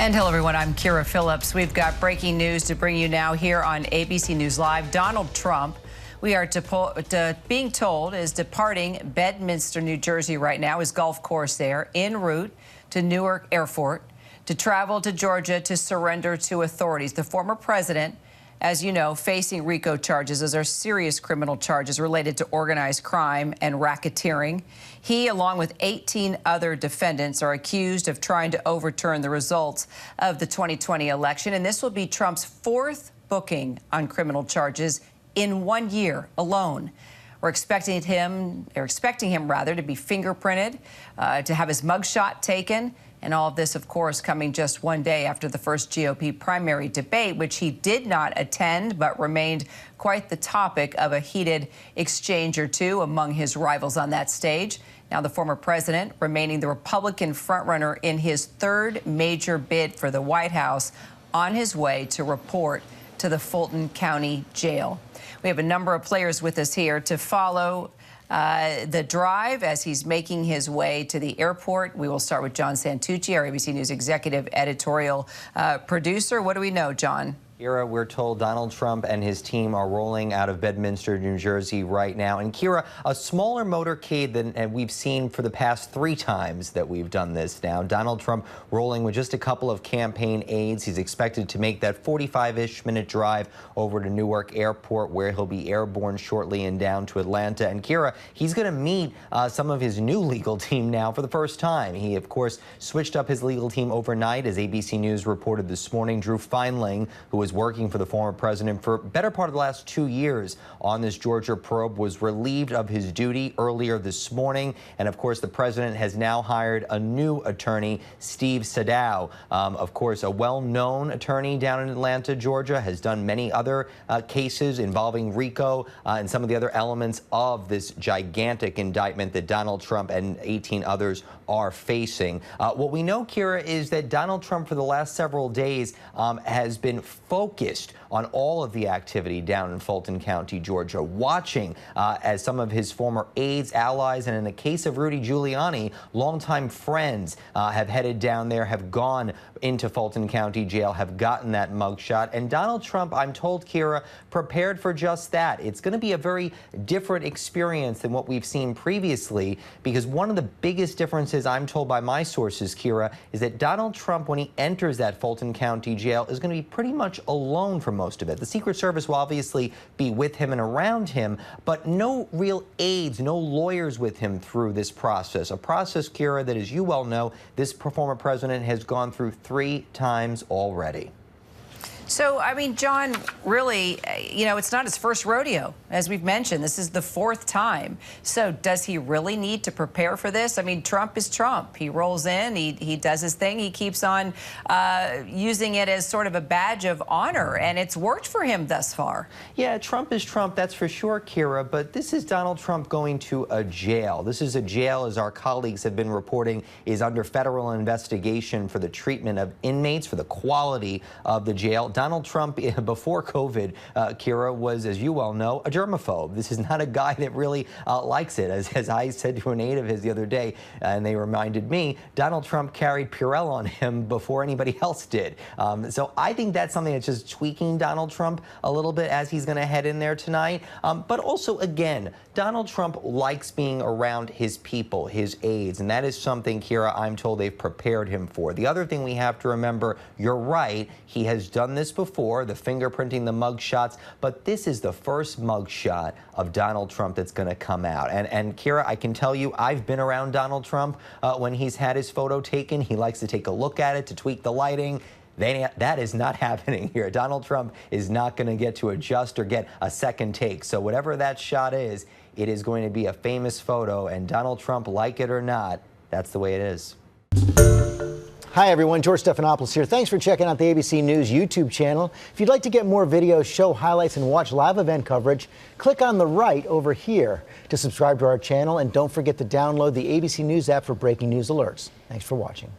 And hello, everyone. I'm Kira Phillips. We've got breaking news to bring you now here on ABC News Live. Donald Trump, we are being told, is departing Bedminster, New Jersey right now, his golf course there, en route to Newark Airport to travel to Georgia to surrender to authorities. The former president, as you know, facing RICO charges. Those are serious criminal charges related to organized crime and racketeering. He, along with 18 other defendants, are accused of trying to overturn the results of the 2020 election. And this will be Trump's fourth booking on criminal charges in 1 year alone. We're expecting him to be fingerprinted, to have his mugshot taken. And all of this, of course, coming just one day after the first GOP primary debate, which he did not attend, but remained quite the topic of a heated exchange or two among his rivals on that stage. Now, the former president remaining the Republican frontrunner in his third major bid for the White House, on his way to report to the Fulton County Jail. We have a number of players with us here to follow the drive as he's making his way to the airport. We will start with John Santucci, our ABC News executive editorial producer. What do we know, John? Kira, we're told Donald Trump and his team are rolling out of Bedminster, New Jersey right now. And Kira, a smaller motorcade than we've seen for the past 3 times that we've done this now. Donald Trump rolling with just a couple of campaign aides. He's expected to make that 45-ish minute drive over to Newark Airport, where he'll be airborne shortly and down to Atlanta. And Kira, he's going to meet some of his new legal team now for the first time. He, of course, switched up his legal team overnight, as ABC News reported this morning. Drew Feinling, who was working for the former president for better part of the last 2 years on this Georgia probe, was relieved of his duty earlier this morning. And of course, the president has now hired a new attorney, Steve Sadow. Of course, a well-known attorney down in Atlanta, Georgia, has done many other cases involving RICO and some of the other elements of this gigantic indictment that Donald Trump and 18 others are facing. What we know, Kira, is that Donald Trump for the last several days has been focused on all of the activity down in Fulton County, Georgia, watching as some of his former aides, allies, and in the case of Rudy Giuliani, longtime friends have headed down there, have gone into Fulton County Jail, have gotten that mugshot. And Donald Trump, I'm told, Kira, prepared for just that. It's going to be a very different experience than what we've seen previously, because one of the biggest differences, I'm told by my sources, Kira, is that Donald Trump, when he enters that Fulton County Jail, is going to be pretty much alone for most of it. The Secret Service will obviously be with him and around him, but no real aides, no lawyers with him through this process. A process, Kira, that, as you well know, this former president has gone through 3 times already. So, I mean, John, really, you know, it's not his first rodeo. As we've mentioned, this is the 4th time. So does he really need to prepare for this? I mean, Trump is Trump. He rolls in, he does his thing. He keeps on using it as sort of a badge of honor, and it's worked for him thus far. Yeah, Trump is Trump, that's for sure, Kira, but this is Donald Trump going to a jail. This is a jail, as our colleagues have been reporting, is under federal investigation for the treatment of inmates, for the quality of the jail. Donald Trump, before COVID, Kira, was, as you well know, a germaphobe. This is not a guy that really likes it. As I said to an aide of his the other day, and they reminded me, Donald Trump carried Purell on him before anybody else did. So I think that's something that's just tweaking Donald Trump a little bit as he's going to head in there tonight. But also, again, Donald Trump likes being around his people, his aides, and that is something, Kira, I'm told they've prepared him for. The other thing we have to remember, you're right, he has done this before, the fingerprinting, the mug shots, but this is the first mug shot of Donald Trump that's going to come out. And Kira, I can tell you, I've been around Donald Trump when he's had his photo taken. He likes to take a look at it, to tweak the lighting. That is not happening here. Donald Trump is not going to get to adjust or get a second take. So whatever that shot is, it is going to be a famous photo, and Donald Trump, like it or not, that's the way it is. Hi, everyone. George Stephanopoulos here. Thanks for checking out the ABC News YouTube channel. If you'd like to get more videos, show highlights, and watch live event coverage, click on the right over here to subscribe to our channel. And don't forget to download the ABC News app for breaking news alerts. Thanks for watching.